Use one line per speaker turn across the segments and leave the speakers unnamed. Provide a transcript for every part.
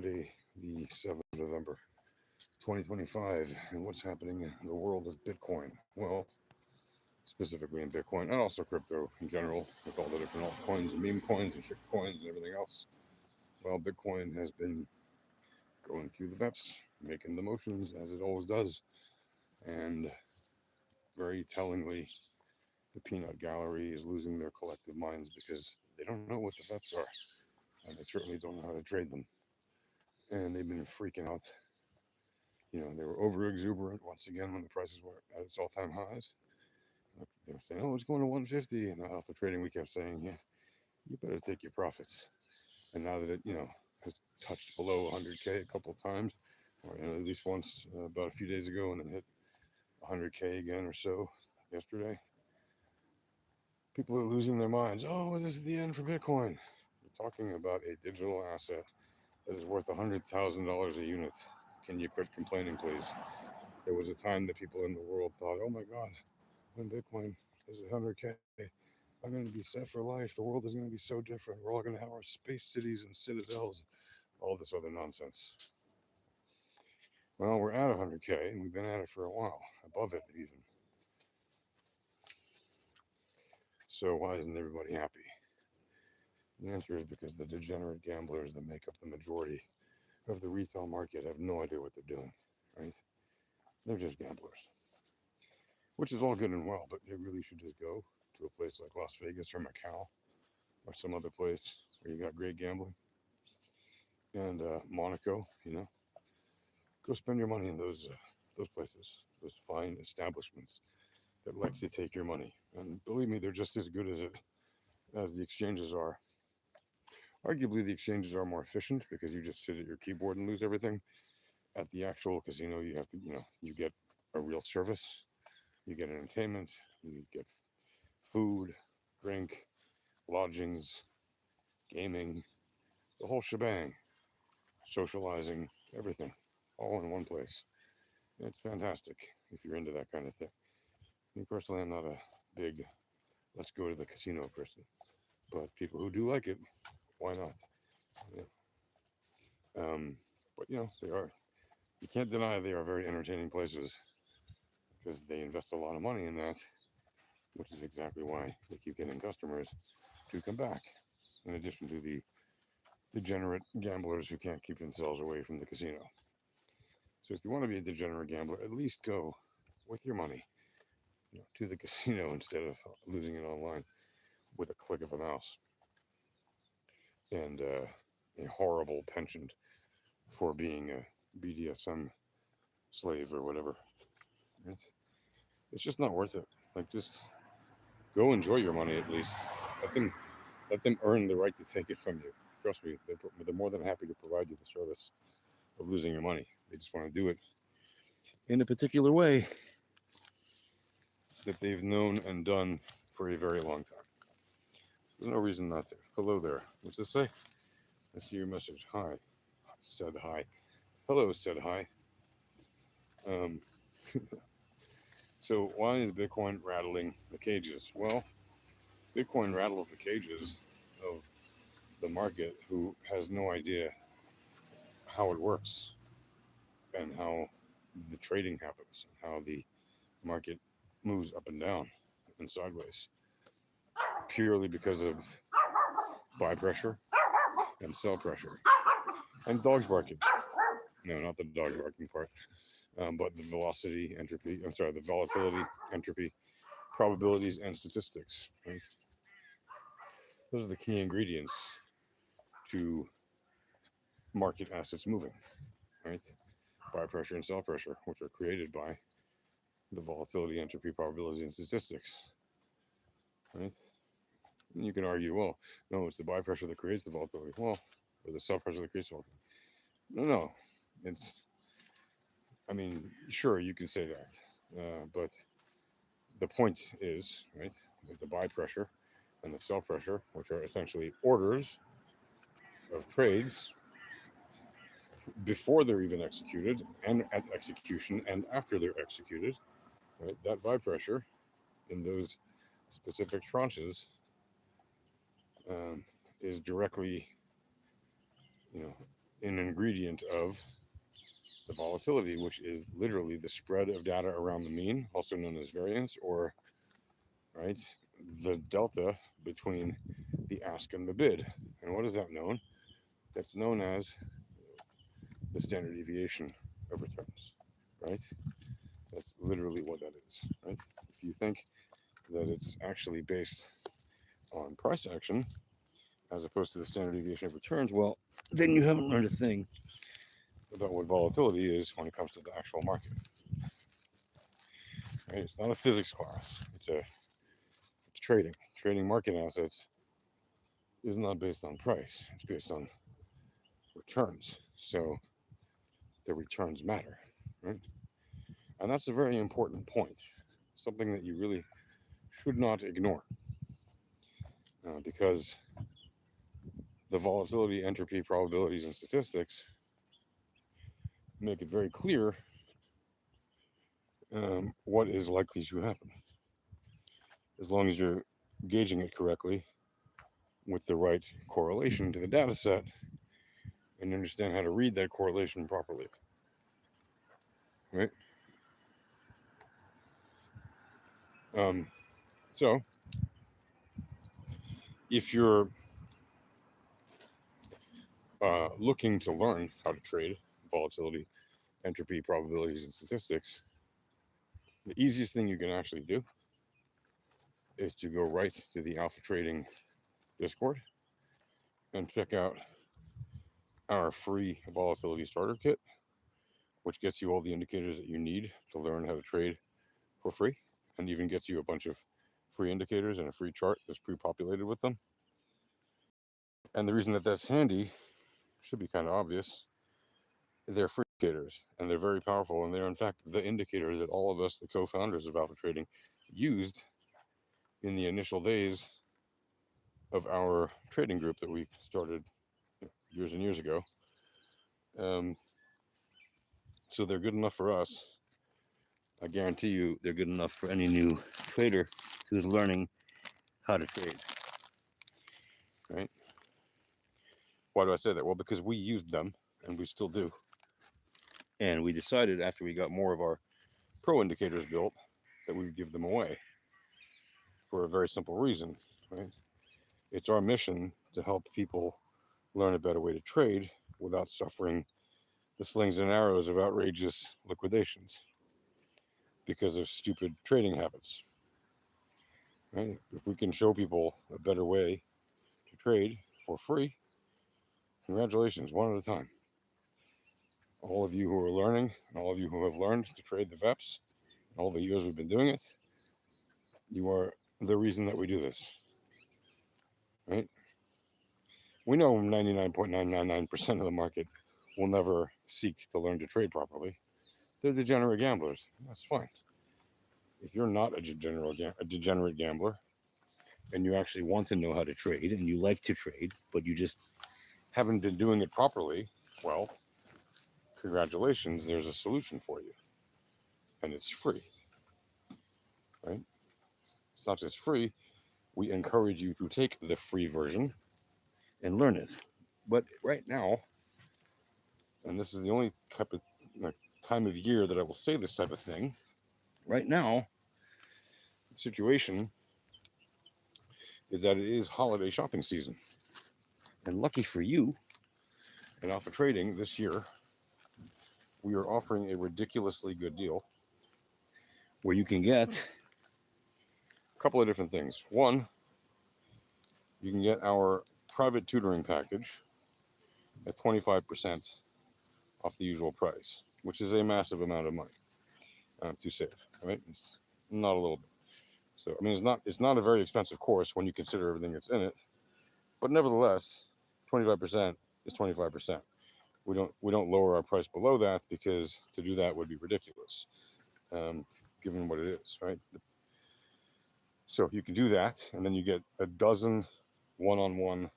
Friday, the 7th of November, 2025, and what's happening in the world of Bitcoin. Well, specifically in Bitcoin, and also crypto in general, with all the different altcoins and meme coins and shit coins and everything else. Well, Bitcoin has been going through the VEPs, making the motions as it always does, and very tellingly, the peanut gallery is losing their collective minds because they don't know what the VEPs are, and they certainly don't know how to trade them. And they've been freaking out. They were over exuberant once again when the prices were at its all-time highs. They were saying, "Oh, it's going to 150," and Alpha Trading, we kept saying, "Yeah, you better take your profits." And now that it, has touched below 100K a couple of times, or at least once about a few days ago, and then hit 100K again or so yesterday, people are losing their minds. Oh, this is the end for Bitcoin. We're talking about a digital asset that is worth $100,000 a unit. Can you quit complaining, please? There was a time that people in the world thought, "Oh my God, when Bitcoin is 100K, I'm going to be set for life. The world is going to be so different. We're all going to have our space cities and citadels, all this other nonsense." Well, we're at 100K, and we've been at it for a while, above it even. So why isn't everybody happy? The answer is because the degenerate gamblers that make up the majority of the retail market have no idea what they're doing, right? They're just gamblers, which is all good and well, but they really should just go to a place like Las Vegas or Macau or some other place where you got great gambling, and Monaco, go spend your money in those places, those fine establishments that like to take your money. And believe me, they're just as good as the exchanges are. Arguably, the exchanges are more efficient because you just sit at your keyboard and lose everything. At the actual casino, you have to, you get a real service, you get entertainment, you get food, drink, lodgings, gaming, the whole shebang, socializing, everything, all in one place. It's fantastic if you're into that kind of thing. Me personally, I'm not a big let's go to the casino person, but people who do like it, why not? Yeah. But they are. You can't deny they are very entertaining places because they invest a lot of money in that, which is exactly why they keep getting customers to come back. In addition to the degenerate gamblers who can't keep themselves away from the casino. So if you want to be a degenerate gambler, at least go with your money to the casino instead of losing it online with a click of a mouse and a horrible penchant for being a BDSM slave or whatever. It's just not worth it. Like, just go enjoy your money at least. Let them, let them earn the right to take it from you. Trust me, they're more than happy to provide you the service of losing your money. They just want to do it in a particular way that they've known and done for a very long time. There's no reason not to. Hello there. What's this say? I see your message. Hi. Said hi. Hello, said hi. Um, so why is Bitcoin rattling the cages? Well, Bitcoin rattles the cages of the market who has no idea how it works and how the trading happens and how the market moves up and down and sideways purely because of buy pressure and sell pressure and dogs barking. No, not the dog barking part, but the velocity, entropy. I'm sorry, the volatility, entropy, probabilities, and statistics. Right? Those are the key ingredients to market assets moving. Right? Buy pressure and sell pressure, which are created by the volatility, entropy, probabilities, and statistics. Right? And you can argue, well, no, it's the buy pressure that creates the volatility. Well, or the sell pressure that creates the volatility. No. It's, I mean, sure, you can say that. But the point is, right, that the buy pressure and the sell pressure, which are essentially orders of trades before they're even executed and at execution and after they're executed, right, that buy pressure in those specific tranches is directly, you know, an ingredient of the volatility, which is literally the spread of data around the mean, also known as variance, or right, the delta between the ask and the bid. And what is that known? That's known as the standard deviation of returns, right? That's literally what that is, right? If you think that it's actually based on price action as opposed to the standard deviation of returns, well, then you haven't learned a thing about what volatility is when it comes to the actual market. Right? It's not a physics class. It's trading. Trading market assets is not based on price. It's based on returns. So the returns matter, right? And that's a very important point. Something that you really should not ignore, because the volatility, entropy, probabilities, and statistics make it very clear what is likely to happen, as long as you're gauging it correctly with the right correlation to the data set and you understand how to read that correlation properly, right? So if you're looking to learn how to trade volatility, entropy, probabilities, and statistics, the easiest thing you can actually do is to go right to the Alpha Trading Discord and check out our free volatility starter kit, which gets you all the indicators that you need to learn how to trade for free, and even gets you a bunch of free indicators and a free chart that's pre-populated with them. And the reason that that's handy should be kind of obvious. They're free indicators, and they're very powerful, and they're in fact the indicators that all of us, the co-founders of Alpha Trading, used in the initial days of our trading group that we started years and years ago. So they're good enough for us. I guarantee you they're good enough for any new trader who's learning how to trade, right? Why do I say that? Well, because we used them, and we still do. And we decided after we got more of our pro indicators built that we would give them away for a very simple reason, right? It's our mission to help people learn a better way to trade without suffering the slings and arrows of outrageous liquidations because of stupid trading habits, right? If we can show people a better way to trade for free, congratulations, one at a time. All of you who are learning, and all of you who have learned to trade the VEPs, all the years we've been doing it, you are the reason that we do this, right? We know 99.999% of the market will never seek to learn to trade properly. They're degenerate gamblers. That's fine. If you're not a degenerate gambler, and you actually want to know how to trade, and you like to trade, but you just haven't been doing it properly, well, congratulations, there's a solution for you. And it's free, right? It's not just free. We encourage you to take the free version and learn it. But right now, and this is the only time of year that I will say this type of thing, right now, the situation is that it is holiday shopping season. And lucky for you, in Alpha Trading this year, we are offering a ridiculously good deal where you can get a couple of different things. One, you can get our private tutoring package at 25% off the usual price, which is a massive amount of money to save, right? It's not a little bit. So, I mean, it's not a very expensive course when you consider everything that's in it, but nevertheless, 25% is 25%. We don't lower our price below that because to do that would be ridiculous, given what it is, right? So you can do that, and then you get a dozen one-on-one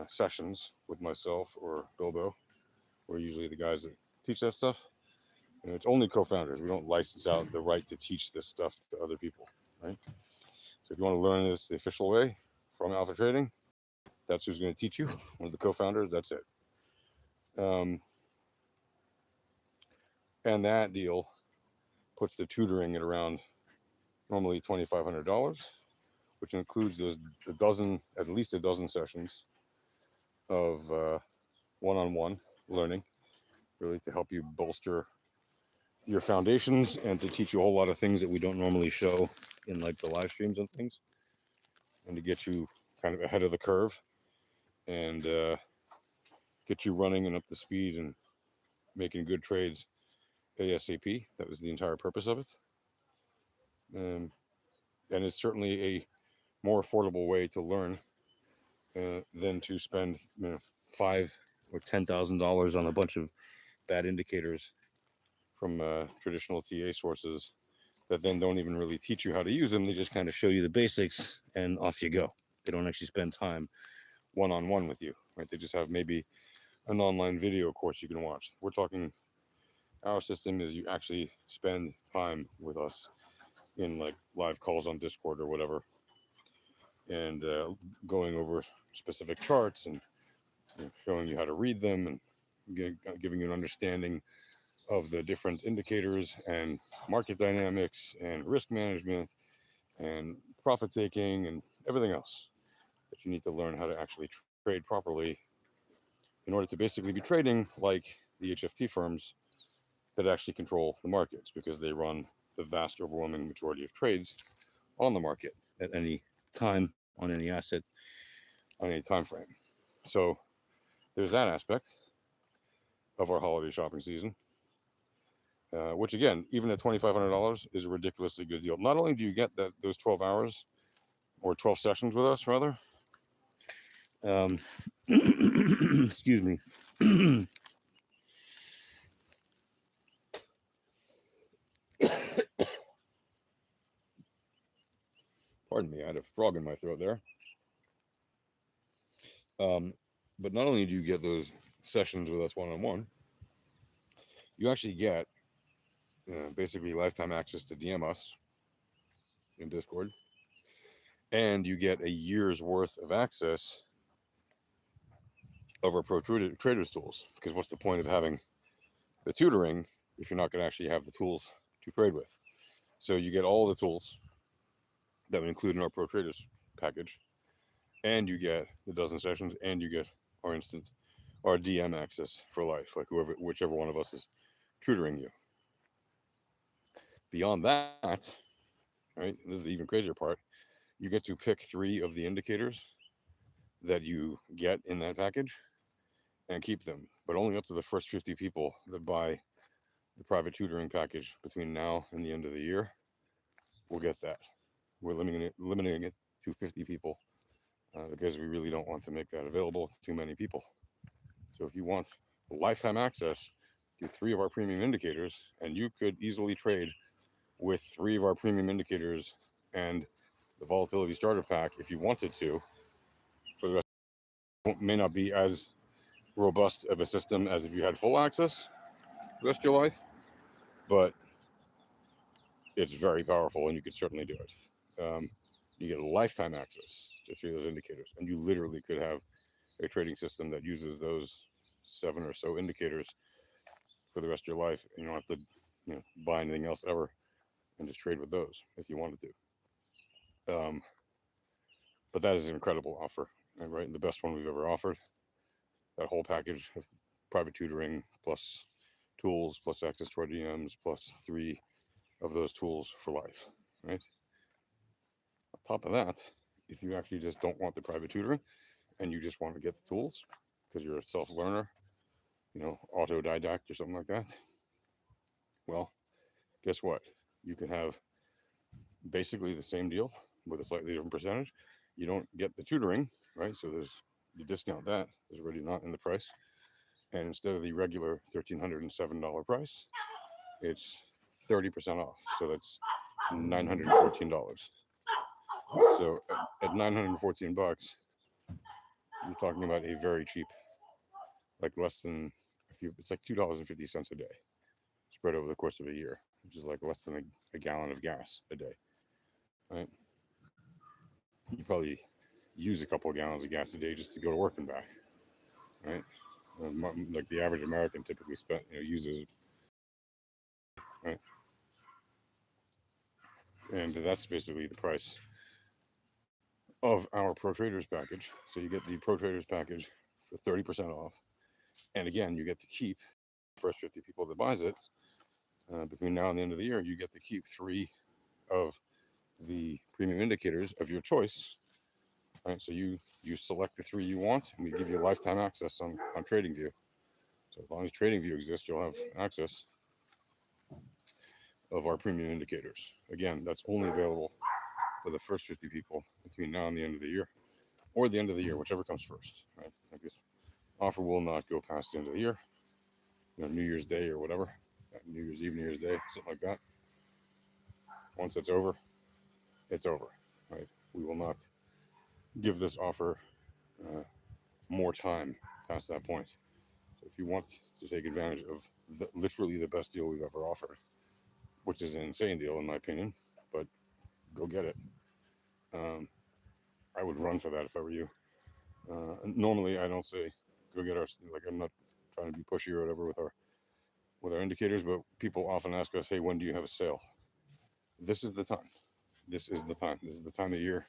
sessions with myself or Bilbo. We're usually the guys that teach that stuff. And it's only co-founders. We don't license out the right to teach this stuff to other people, right? So if you want to learn this the official way from Alpha Trading, that's who's going to teach you. One of the co-founders, that's it. Um, and that deal puts the tutoring at around normally $2,500, which includes those at least a dozen sessions of one-on-one learning, really to help you bolster your foundations and to teach you a whole lot of things that we don't normally show in like the live streams and things, and to get you kind of ahead of the curve and get you running and up to speed and making good trades ASAP. That was the entire purpose of it. And it's certainly a more affordable way to learn than to spend $5,000 or $10,000 on a bunch of bad indicators from traditional TA sources that then don't even really teach you how to use them. They just kind of show you the basics and off you go. They don't actually spend time one-on-one with you, right? They just have maybe an online video course you can watch. We're talking, our system is you actually spend time with us in like live calls on Discord or whatever, and going over specific charts and showing you how to read them and giving you an understanding of the different indicators and market dynamics and risk management and profit taking and everything else that you need to learn how to actually trade properly in order to basically be trading like the HFT firms that actually control the markets, because they run the vast overwhelming majority of trades on the market at any time on any asset on any time frame. So there's that aspect of our holiday shopping season, which again, even at $2,500 is a ridiculously good deal. Not only do you get those 12 hours or 12 sessions with us, rather, excuse me. Pardon me, I had a frog in my throat there. But not only do you get those sessions with us one-on-one, you actually get basically lifetime access to DM us in Discord, and you get a year's worth of access of our Pro Traders tools. Because what's the point of having the tutoring if you're not going to actually have the tools to trade with? So you get all the tools that we include in our Pro Traders package, and you get the dozen sessions, and you get our DM access for life, like whichever one of us is tutoring you. Beyond that, right, this is the even crazier part, you get to pick 3 of the indicators that you get in that package and keep them, but only up to the first 50 people that buy the private tutoring package between now and the end of the year will get that. We're limiting it to 50 people because we really don't want to make that available to too many people. So if you want lifetime access to 3 of our premium indicators, and you could easily trade with 3 of our premium indicators and the volatility starter pack if you wanted to, for the rest, it may not be as robust of a system as if you had full access the rest of your life, but it's very powerful and you could certainly do it. You get lifetime access to 3 of those indicators, and you literally could have a trading system that uses those 7 or so indicators for the rest of your life, and you don't have to buy anything else ever and just trade with those if you wanted to. But that is an incredible offer, right? The best one we've ever offered. That whole package of private tutoring plus tools plus access to our DMs plus 3 of those tools for life, right? On top of that, if you actually just don't want the private tutoring and you just want to get the tools because you're a self-learner, autodidact or something like that, well, guess what? You can have basically the same deal with a slightly different percentage. You don't get the tutoring, right? So you discount that. It's already not in the price. And instead of the regular $1,307 price, it's 30% off. So that's $914. So at $914, you're talking about a very cheap, like less than it's like $2.50 a day spread over the course of a year, which is like less than a gallon of gas a day, right? You probably use a couple of gallons of gas a day just to go to work and back, right? like the average American typically uses, right? And that's basically the price of our Pro Traders package. So you get the Pro Traders package for 30% off. And again, you get to keep the first 50 people that buys it between now and the end of the year. You get to keep 3 of the premium indicators of your choice. Right? So you select the 3 you want, and we give you lifetime access on TradingView. So as long as TradingView exists, you'll have access of our premium indicators. Again, that's only available for the first 50 people between now and the end of the year, or the end of the year, whichever comes first. Right? Like this offer will not go past the end of the year. New Year's Day or whatever, New Year's Eve, New Year's Day, something like that. Once it's over, it's over. Right? We will not give this offer more time past that point. So if you want to take advantage of literally the best deal we've ever offered, which is an insane deal in my opinion, but go get it. I would run for that if I were you. Normally, I don't say go get our, like, I'm not trying to be pushy or whatever with our indicators, but people often ask us, hey, when do you have a sale? This is the time. This is the time. This is the time of year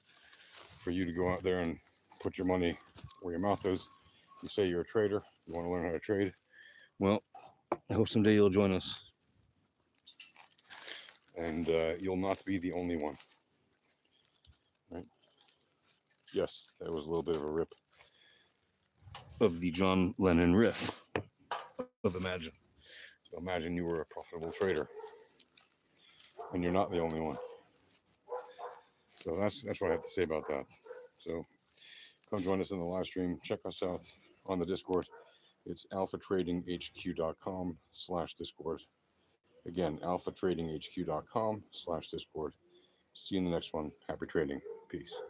for you to go out there and put your money where your mouth is. You say you're a trader, you want to learn how to trade. Well, I hope someday you'll join us. And you'll not be the only one. Right? Yes, that was a little bit of a rip of the John Lennon riff of Imagine. So imagine you were a profitable trader, and you're not the only one. So that's what I have to say about that. So come join us in the live stream. Check us out on the Discord. It's alphatradinghq.com/Discord. Again, alphatradinghq.com/Discord. See you in the next one. Happy trading. Peace.